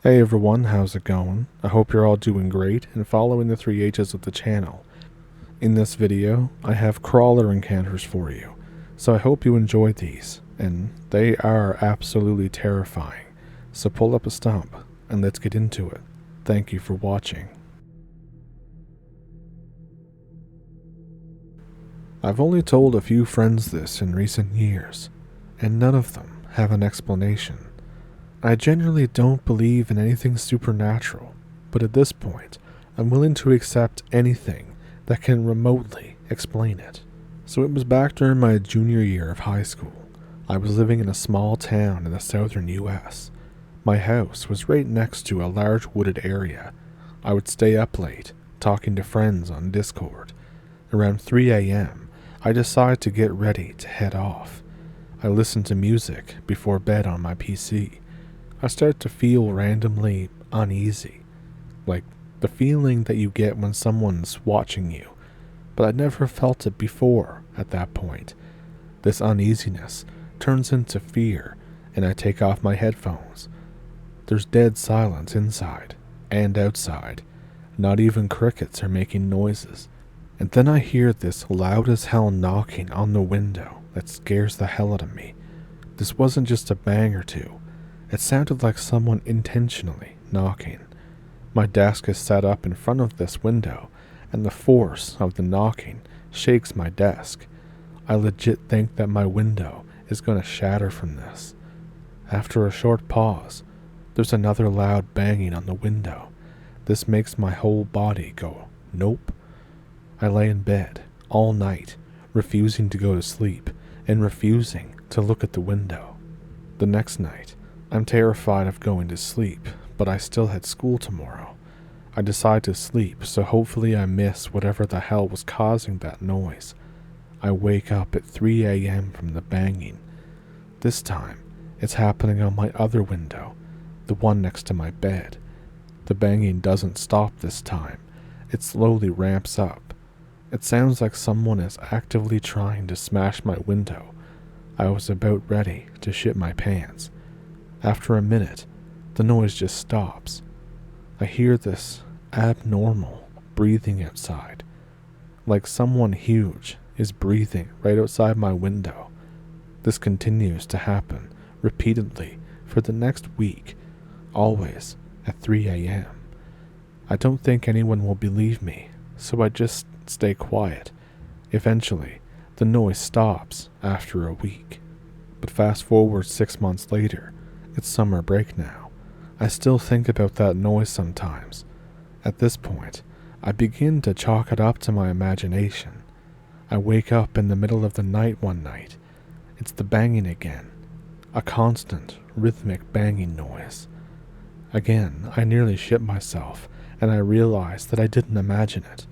Hey everyone, how's it going? I hope you're all doing great and following the 3 H's of the channel. In this video, I have crawler encounters for you, so I hope you enjoy these, and they are absolutely terrifying. So pull up a stump, and let's get into it. Thank you for watching. I've only told a few friends this in recent years, and none of them have an explanation. I genuinely don't believe in anything supernatural, but at this point, I'm willing to accept anything that can remotely explain it. So it was back during my junior year of high school. I was living in a small town in the southern US. My house was right next to a large wooded area. I would stay up late, talking to friends on Discord. Around 3 a.m., I decided to get ready to head off. I listened to music before bed on my PC. I start to feel randomly uneasy, like the feeling that you get when someone's watching you, but I'd never felt it before at that point. This uneasiness turns into fear, and I take off my headphones. There's dead silence inside and outside. Not even crickets are making noises. And then I hear this loud as hell knocking on the window that scares the hell out of me. This wasn't just a bang or two. It sounded like someone intentionally knocking. My desk is set up in front of this window, and the force of the knocking shakes my desk. I legit think that my window is going to shatter from this. After a short pause, there's another loud banging on the window. This makes my whole body go, nope. I lay in bed all night, refusing to go to sleep and refusing to look at the window. The next night, I'm terrified of going to sleep, but I still had school tomorrow. I decide to sleep, so hopefully I miss whatever the hell was causing that noise. I wake up at 3 a.m. from the banging. This time, it's happening on my other window, the one next to my bed. The banging doesn't stop this time. It slowly ramps up. It sounds like someone is actively trying to smash my window. I was about ready to shit my pants. After a minute, the noise just stops. I hear this abnormal breathing outside, like someone huge is breathing right outside my window. This continues to happen repeatedly for the next week, always at 3 a.m. I don't think anyone will believe me, so I just stay quiet. Eventually, the noise stops after a week. But fast forward 6 months later, it's summer break now. I still think about that noise sometimes. At this point, I begin to chalk it up to my imagination. I wake up in the middle of the night one night. It's the banging again. A constant, rhythmic banging noise. Again, I nearly shit myself, and I realize that I didn't imagine it.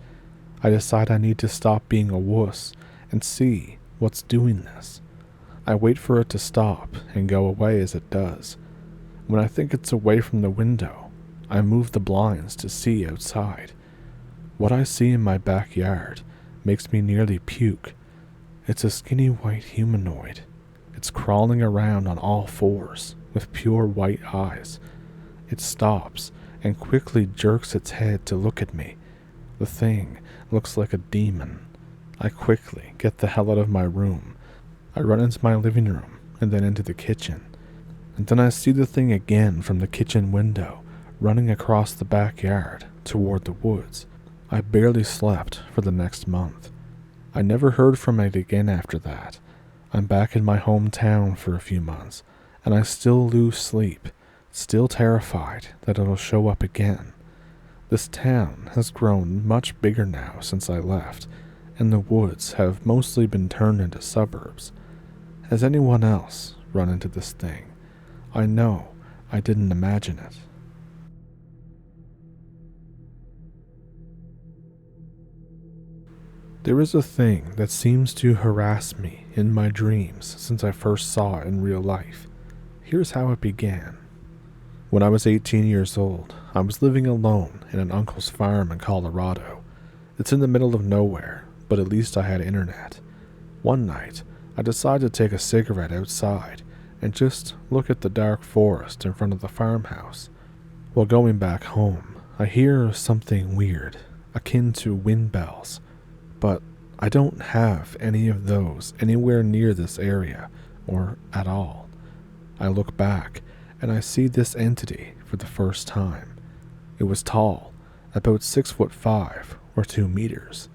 I decide I need to stop being a wuss and see what's doing this. I wait for it to stop and go away as it does. When I think it's away from the window, I move the blinds to see outside. What I see in my backyard makes me nearly puke. It's a skinny white humanoid. It's crawling around on all fours with pure white eyes. It stops and quickly jerks its head to look at me. The thing looks like a demon. I quickly get the hell out of my room. I run into my living room and then into the kitchen. And then I see the thing again from the kitchen window, running across the backyard toward the woods. I barely slept for the next month. I never heard from it again after that. I'm back in my hometown for a few months, and I still lose sleep, still terrified that it'll show up again. This town has grown much bigger now since I left, and the woods have mostly been turned into suburbs. Has anyone else run into this thing? I know I didn't imagine it. There is a thing that seems to harass me in my dreams since I first saw it in real life. Here's how it began. When I was 18 years old, I was living alone in an uncle's farm in Colorado. It's in the middle of nowhere, but at least I had internet. One night, I decided to take a cigarette outside and just look at the dark forest in front of the farmhouse. While going back home, I hear something weird, akin to wind bells, but I don't have any of those anywhere near this area or at all. I look back and I see this entity for the first time. It was tall, about 6'5" or 2 meters.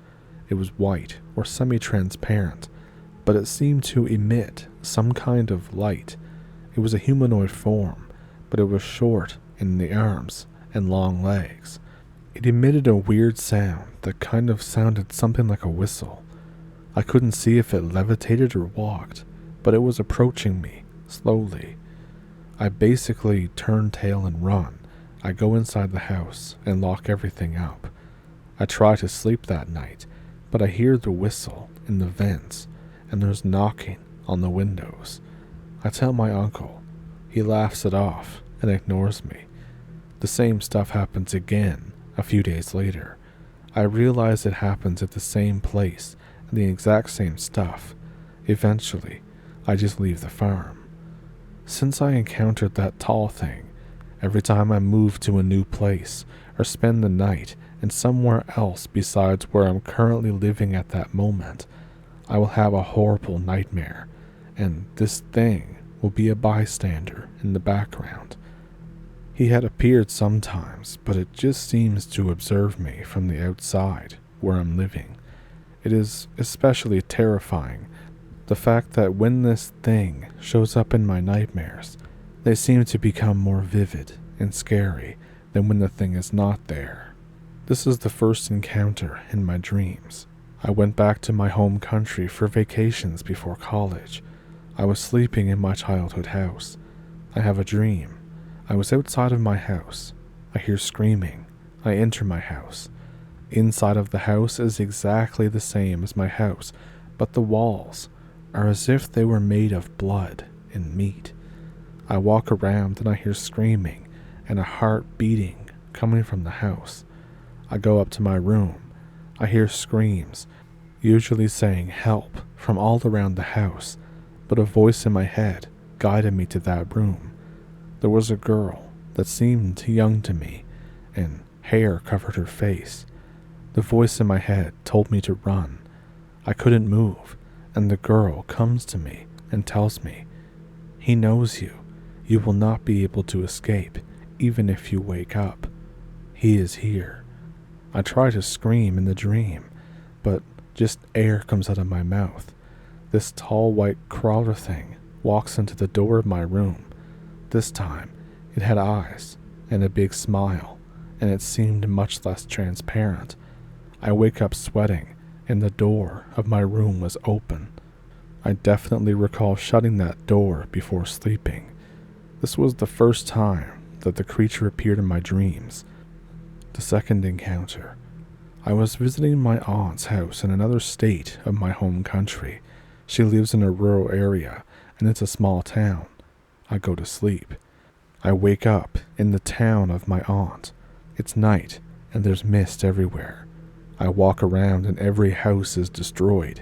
It was white or semi-transparent, but it seemed to emit some kind of light. It was a humanoid form, but it was short in the arms and long legs. It emitted a weird sound that kind of sounded something like a whistle. I couldn't see if it levitated or walked, but it was approaching me, slowly. I basically turn tail and run. I go inside the house and lock everything up. I try to sleep that night, but I hear the whistle in the vents, and there's knocking on the windows. I tell my uncle. He laughs it off and ignores me. The same stuff happens again a few days later. I realize it happens at the same place and the exact same stuff. Eventually, I just leave the farm. Since I encountered that tall thing, every time I move to a new place or spend the night in somewhere else besides where I'm currently living at that moment, I will have a horrible nightmare, and this thing will be a bystander in the background. He had appeared sometimes, but it just seems to observe me from the outside where I'm living. It is especially terrifying, the fact that when this thing shows up in my nightmares, they seem to become more vivid and scary than when the thing is not there. This is the first encounter in my dreams. I went back to my home country for vacations before college. I was sleeping in my childhood house. I have a dream. I was outside of my house. I hear screaming. I enter my house. Inside of the house is exactly the same as my house, but the walls are as if they were made of blood and meat. I walk around and I hear screaming and a heart beating coming from the house. I go up to my room. I hear screams, usually saying help, from all around the house, but a voice in my head guided me to that room. There was a girl that seemed young to me, and hair covered her face. The voice in my head told me to run. I couldn't move, and the girl comes to me and tells me, "He knows you. You will not be able to escape, even if you wake up. He is here." I try to scream in the dream, but just air comes out of my mouth. This tall white crawler thing walks into the door of my room. This time, it had eyes and a big smile, and it seemed much less transparent. I wake up sweating, and the door of my room was open. I definitely recall shutting that door before sleeping. This was the first time that the creature appeared in my dreams. The second encounter. I was visiting my aunt's house in another state of my home country. She lives in a rural area, and it's a small town. I go to sleep. I wake up in the town of my aunt. It's night, and there's mist everywhere. I walk around and every house is destroyed.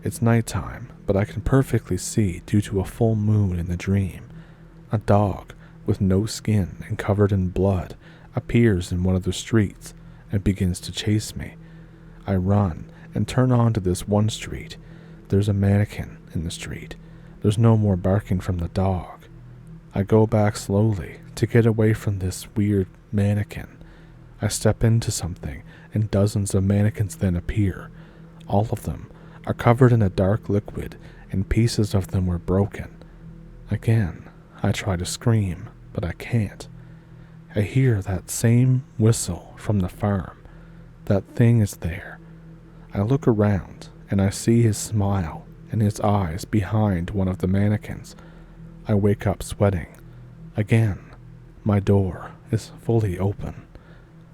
It's nighttime, but I can perfectly see due to a full moon in the dream. A dog with no skin and covered in blood appears in one of the streets and begins to chase me. I run and turn onto this one street. There's a mannequin in the street. There's no more barking from the dog. I go back slowly to get away from this weird mannequin. I step into something and dozens of mannequins then appear. All of them are covered in a dark liquid and pieces of them were broken. Again, I try to scream, but I can't. I hear that same whistle from the farm. That thing is there. I look around and I see his smile and his eyes behind one of the mannequins. I wake up sweating. Again, my door is fully open.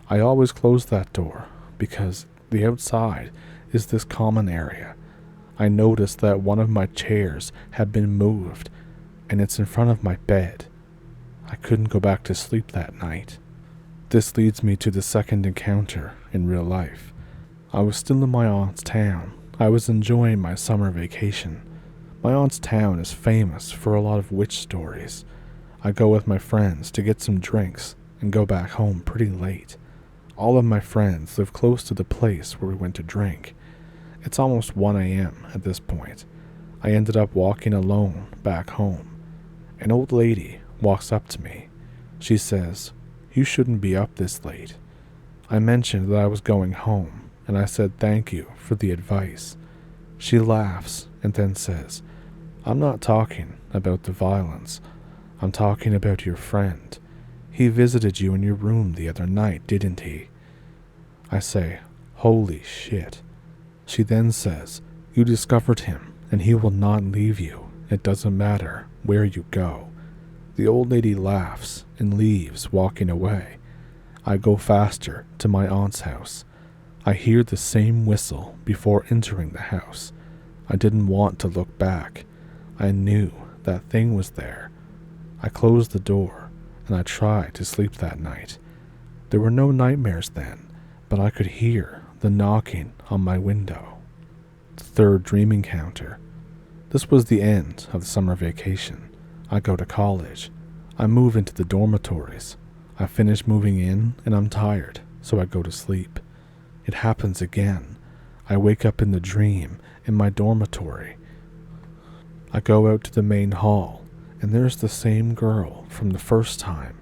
I always close that door because the outside is this common area. I noticed that one of my chairs had been moved and it's in front of my bed. I couldn't go back to sleep that night. This leads me to the second encounter in real life. I was still in my aunt's town. I was enjoying my summer vacation. My aunt's town is famous for a lot of witch stories. I go with my friends to get some drinks and go back home pretty late. All of my friends live close to the place where we went to drink. It's almost 1 a.m. at this point. I ended up walking alone back home. An old lady walks up to me. She says, "You shouldn't be up this late." I mentioned that I was going home, and I said thank you for the advice. She laughs and then says, "I'm not talking about the violence. I'm talking about your friend. He visited you in your room the other night, didn't he?" I say, "Holy shit." She then says, "You discovered him, and he will not leave you. It doesn't matter where you go." The old lady laughs and leaves, walking away. I go faster to my aunt's house. I hear the same whistle before entering the house. I didn't want to look back. I knew that thing was there. I closed the door, and I tried to sleep that night. There were no nightmares then, but I could hear the knocking on my window. The third dream encounter. This was the end of the summer vacation. I go to college. I move into the dormitories. I finish moving in, and I'm tired, so I go to sleep. It happens again. I wake up in the dream in my dormitory. I go out to the main hall, and there's the same girl from the first time.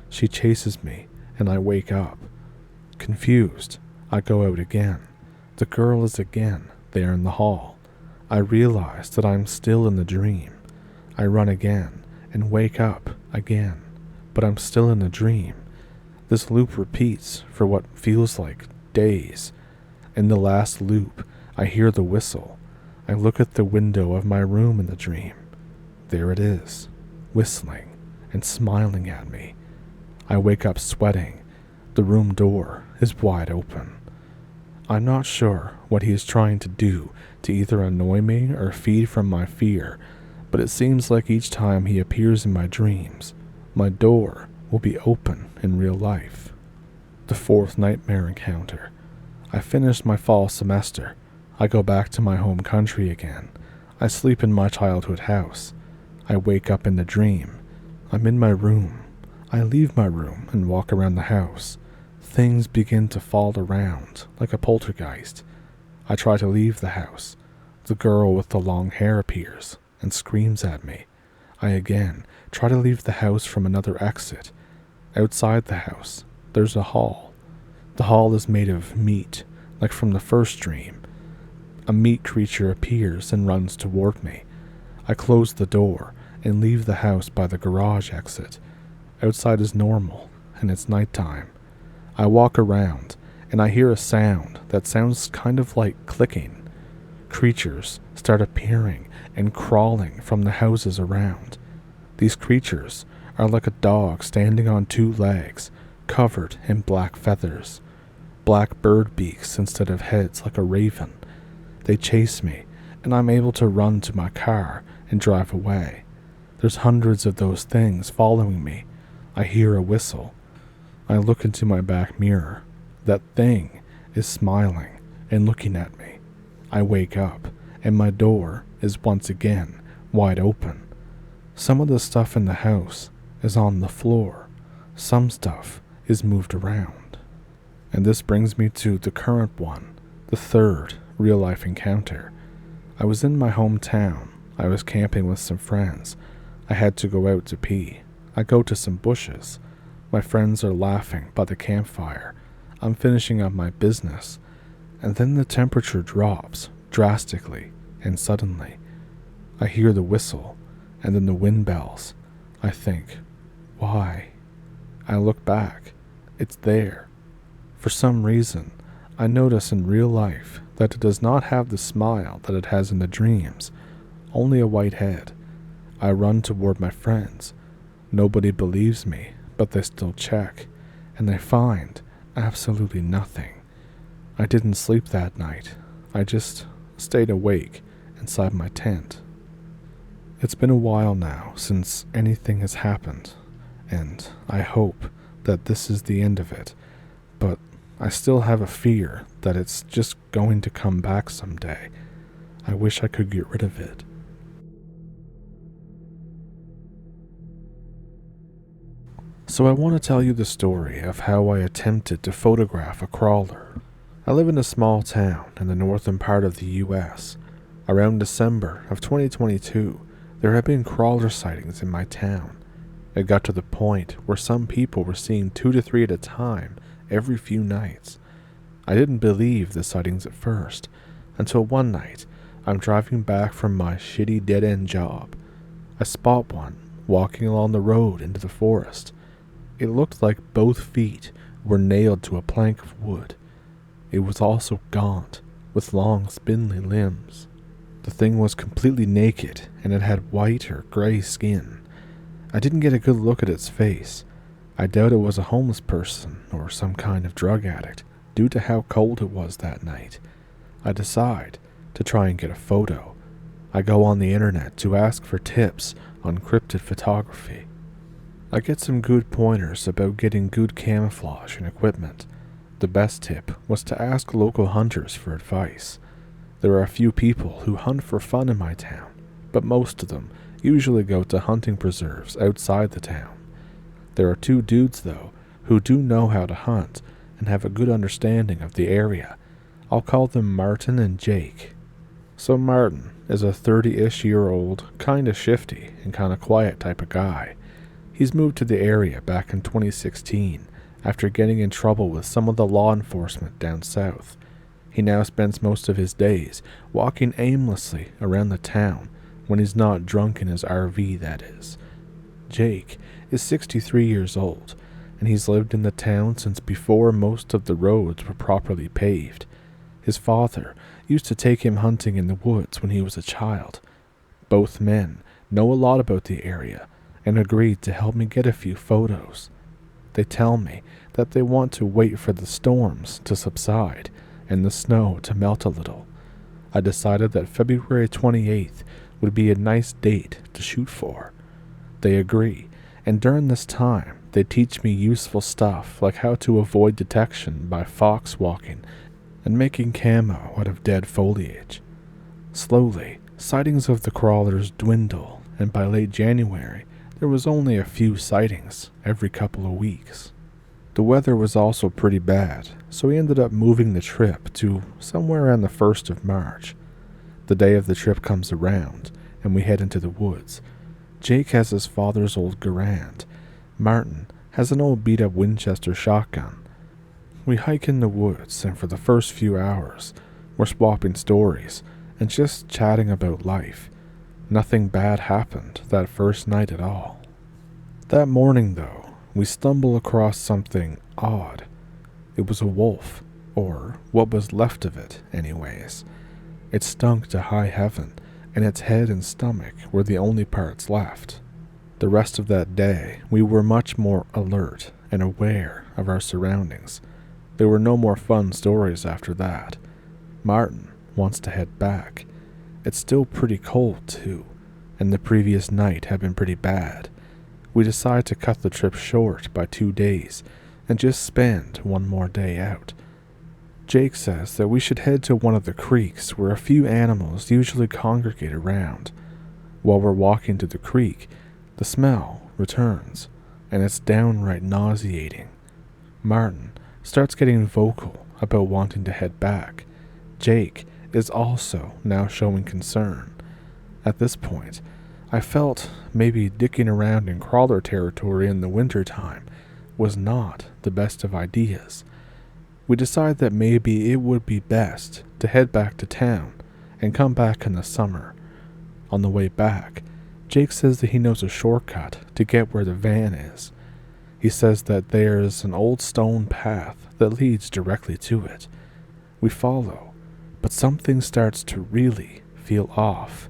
She chases me, and I wake up. Confused, I go out again. The girl is again there in the hall. I realize that I'm still in the dream. I run again and wake up again, but I'm still in the dream. This loop repeats for what feels like days. In the last loop, I hear the whistle. I look at the window of my room in the dream. There it is, whistling and smiling at me. I wake up sweating. The room door is wide open. I'm not sure what he is trying to do to either annoy me or feed from my fear, but it seems like each time he appears in my dreams, my door will be open in real life. The fourth nightmare encounter. I finished my fall semester. I go back to my home country again. I sleep in my childhood house. I wake up in the dream. I'm in my room. I leave my room and walk around the house. Things begin to fall around like a poltergeist. I try to leave the house. The girl with the long hair appears and screams at me. I again try to leave the house from another exit. Outside the house, there's a hall. The hall is made of meat, like from the first dream. A meat creature appears and runs toward me. I close the door and leave the house by the garage exit. Outside is normal, and it's nighttime. I walk around, and I hear a sound that sounds kind of like clicking. Creatures start appearing and crawling from the houses around. These creatures are like a dog standing on 2 legs, covered in black feathers. Black bird beaks instead of heads like a raven. They chase me, and I'm able to run to my car and drive away. There's hundreds of those things following me. I hear a whistle. I look into my back mirror. That thing is smiling and looking at me. I wake up, and my door is once again wide open. Some of the stuff in the house is on the floor. Some stuff is moved around. And this brings me to the current one, the third real-life encounter. I was in my hometown. I was camping with some friends. I had to go out to pee. I go to some bushes. My friends are laughing by the campfire. I'm finishing up my business. And then the temperature drops drastically and suddenly. I hear the whistle and then the wind bells. I think, why? I look back. It's there. For some reason, I notice in real life that it does not have the smile that it has in the dreams, only a white head. I run toward my friends. Nobody believes me, but they still check, and they find absolutely nothing. I didn't sleep that night. I just stayed awake inside my tent. It's been a while now since anything has happened, and I hope that this is the end of it, but I still have a fear that it's just going to come back someday. I wish I could get rid of it. So I want to tell you the story of how I attempted to photograph a crawler. I live in a small town in the northern part of the US. Around December of 2022, there had been crawler sightings in my town. It got to the point where some people were seeing 2 to 3 at a time every few nights. I didn't believe the sightings at first, until one night I'm driving back from my shitty dead-end job. I spot one walking along the road into the forest. It looked like both feet were nailed to a plank of wood. It was also gaunt, with long spindly limbs. The thing was completely naked, and it had white or gray skin. I didn't get a good look at its face. I doubt it was a homeless person or some kind of drug addict, due to how cold it was that night. I decide to try and get a photo. I go on the internet to ask for tips on cryptid photography. I get some good pointers about getting good camouflage and equipment. The best tip was to ask local hunters for advice. There are a few people who hunt for fun in my town, but most of them usually go to hunting preserves outside the town. There are 2 dudes, though, who do know how to hunt and have a good understanding of the area. I'll call them Martin and Jake. So Martin is a 30-ish-year-old, kinda shifty and kinda quiet type of guy. He's moved to the area back in 2016 after getting in trouble with some of the law enforcement down south. He now spends most of his days walking aimlessly around the town when he's not drunk in his RV, that is. Jake is 63 years old, and he's lived in the town since before most of the roads were properly paved. His father used to take him hunting in the woods when he was a child. Both men know a lot about the area and agreed to help me get a few photos. They tell me that they want to wait for the storms to subside and the snow to melt a little. I decided that February 28th would be a nice date to shoot for. They agree, and during this time, they teach me useful stuff like how to avoid detection by fox walking and making camo out of dead foliage. Slowly, sightings of the crawlers dwindle, and by late January, there was only a few sightings every couple of weeks. The weather was also pretty bad, so we ended up moving the trip to somewhere around the 1st of March. The day of the trip comes around, and we head into the woods. Jake has his father's old Garand. Martin has an old beat-up Winchester shotgun. We hike in the woods, and for the first few hours, we're swapping stories and just chatting about life. Nothing bad happened that first night at all. That morning, though, we stumble across something odd. It was a wolf, or what was left of it, anyways. It stunk to high heaven, and its head and stomach were the only parts left. The rest of that day, we were much more alert and aware of our surroundings. There were no more fun stories after that. Martin wants to head back. It's still pretty cold, too, and the previous night had been pretty bad. We decide to cut the trip short by 2 days and just spend one more day out. Jake says that we should head to one of the creeks where a few animals usually congregate around. While we're walking to the creek, the smell returns, and it's downright nauseating. Martin starts getting vocal about wanting to head back. Jake is also now showing concern. At this point, I felt maybe dicking around in crawler territory in the winter time was not the best of ideas. We decide that maybe it would be best to head back to town and come back in the summer. On the way back, Jake says that he knows a shortcut to get where the van is. He says that there's an old stone path that leads directly to it. We follow, but something starts to really feel off.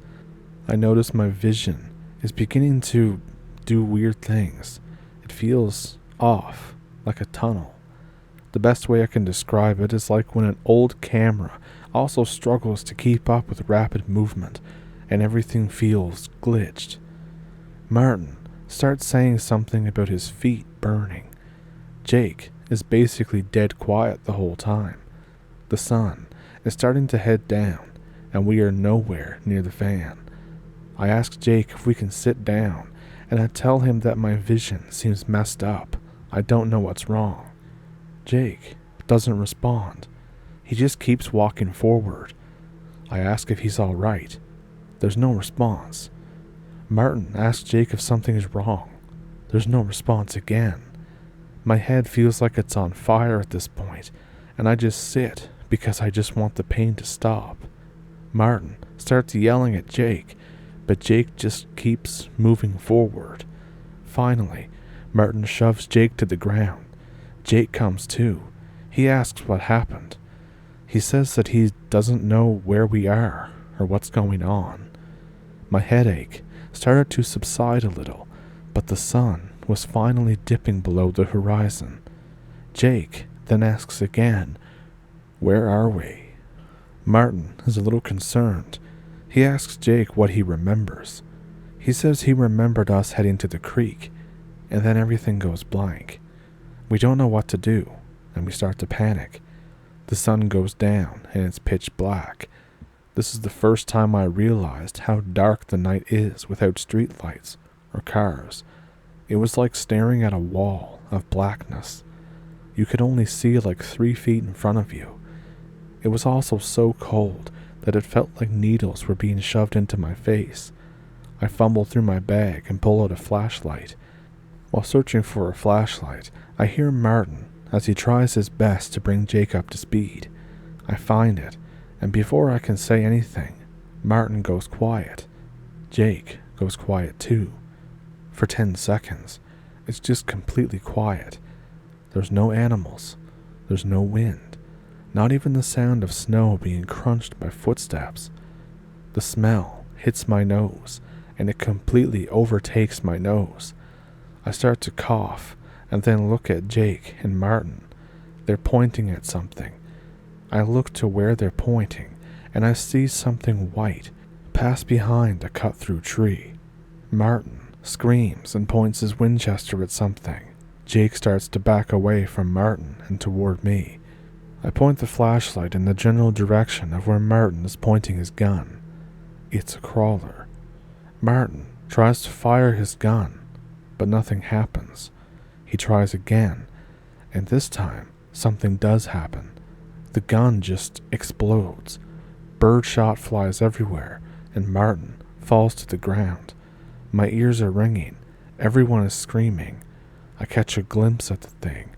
I notice my vision is beginning to do weird things. It feels off, like a tunnel. The best way I can describe it is like when an old camera also struggles to keep up with rapid movement, and everything feels glitched. Martin starts saying something about his feet burning. Jake is basically dead quiet the whole time. The sun is starting to head down, and we are nowhere near the van. I ask Jake if we can sit down and I tell him that my vision seems messed up. I don't know what's wrong. Jake doesn't respond. He just keeps walking forward. I ask if he's all right. There's no response. Martin asks Jake if something is wrong. There's no response again. My head feels like it's on fire at this point, and I just sit because I just want the pain to stop. Martin starts yelling at Jake, but Jake just keeps moving forward. Finally, Martin shoves Jake to the ground. Jake comes to. He asks what happened. He says that he doesn't know where we are or what's going on. My headache started to subside a little, but the sun was finally dipping below the horizon. Jake then asks again, "Where are we?" Martin is a little concerned. He asks Jake what he remembers. He says he remembered us heading to the creek, and then everything goes blank. We don't know what to do, and we start to panic. The sun goes down, and it's pitch black. This is the first time I realized how dark the night is without streetlights or cars. It was like staring at a wall of blackness. You could only see like 3 feet in front of you. It was also so cold that it felt like needles were being shoved into my face. I fumble through my bag and pull out a flashlight. While searching for a flashlight, I hear Martin as he tries his best to bring Jake up to speed. I find it, and before I can say anything, Martin goes quiet. Jake goes quiet too. For 10 seconds, it's just completely quiet. There's no animals. There's no wind. Not even the sound of snow being crunched by footsteps. The smell hits my nose, and it completely overtakes my nose. I start to cough, and then look at Jake and Martin. They're pointing at something. I look to where they're pointing, and I see something white pass behind a cut-through tree. Martin screams and points his Winchester at something. Jake starts to back away from Martin and toward me. I point the flashlight in the general direction of where Martin is pointing his gun. It's a crawler. Martin tries to fire his gun, but nothing happens. He tries again, and this time something does happen. The gun just explodes. Birdshot flies everywhere, and Martin falls to the ground. My ears are ringing. Everyone is screaming. I catch a glimpse at the thing.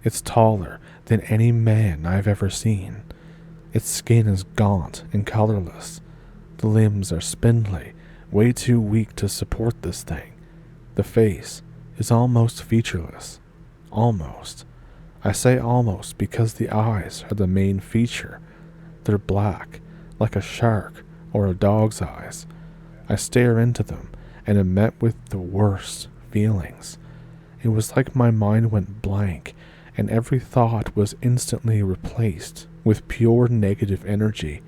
It's taller than any man I've ever seen. Its skin is gaunt and colorless. The limbs are spindly, way too weak to support this thing. The face is almost featureless. Almost. I say almost because the eyes are the main feature. They're black, like a shark or a dog's eyes. I stare into them, and am met with the worst feelings. It was like my mind went blank, and every thought was instantly replaced with pure negative energy.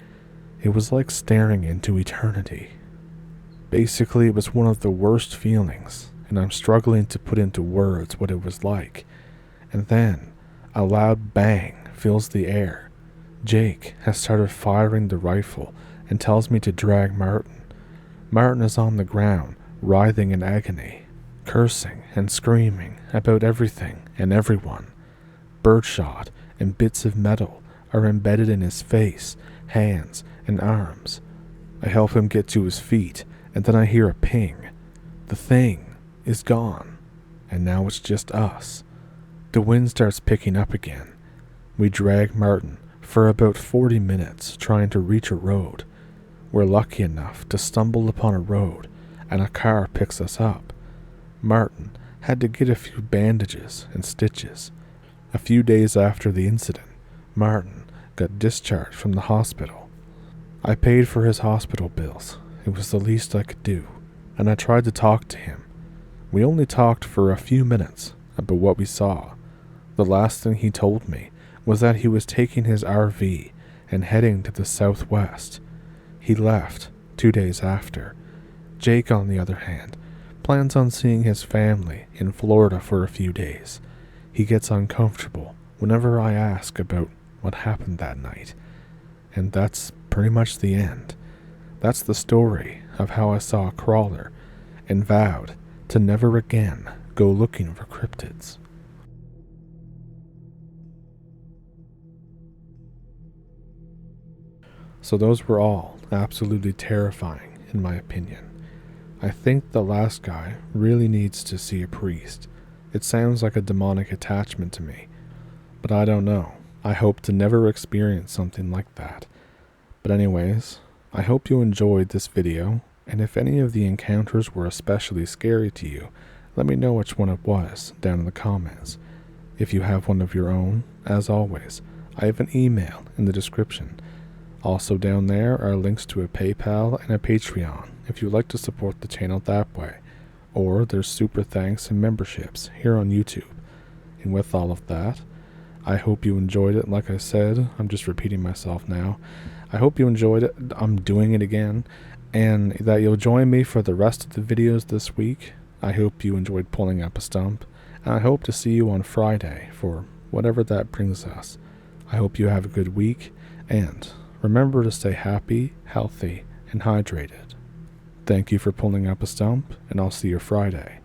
It was like staring into eternity. Basically, it was one of the worst feelings, and I'm struggling to put into words what it was like. And then, a loud bang fills the air. Jake has started firing the rifle and tells me to drag Martin. Martin is on the ground, writhing in agony, cursing and screaming about everything and everyone. Birdshot and bits of metal are embedded in his face, hands, and arms. I help him get to his feet, and then I hear a ping. The thing is gone, and now it's just us. The wind starts picking up again. We drag Martin for about 40 minutes trying to reach a road. We're lucky enough to stumble upon a road, and a car picks us up. Martin had to get a few bandages and stitches. A few days after the incident, Martin got discharged from the hospital. I paid for his hospital bills. It was the least I could do, and I tried to talk to him. We only talked for a few minutes about what we saw. The last thing he told me was that he was taking his RV and heading to the southwest. He left 2 days after. Jake, on the other hand, plans on seeing his family in Florida for a few days. He gets uncomfortable whenever I ask about what happened that night. And that's pretty much the end. That's the story of how I saw a crawler and vowed to never again go looking for cryptids. So those were all absolutely terrifying in my opinion. I think the last guy really needs to see a priest. It sounds like a demonic attachment to me, but I don't know. I hope to never experience something like that. But anyways, I hope you enjoyed this video, and if any of the encounters were especially scary to you, let me know which one it was down in the comments. If you have one of your own, as always, I have an email in the description. Also down there are links to a PayPal and a Patreon if you'd like to support the channel that way, or there's super thanks and memberships here on YouTube. And with all of that, I hope you enjoyed it. Like I said, I'm just repeating myself now. I hope you enjoyed it. I'm doing it again, and that you'll join me for the rest of the videos this week. I hope you enjoyed pulling up a stump, and I hope to see you on Friday for whatever that brings us. I hope you have a good week, and remember to stay happy, healthy, and hydrated. Thank you for pulling up a stump, and I'll see you Friday.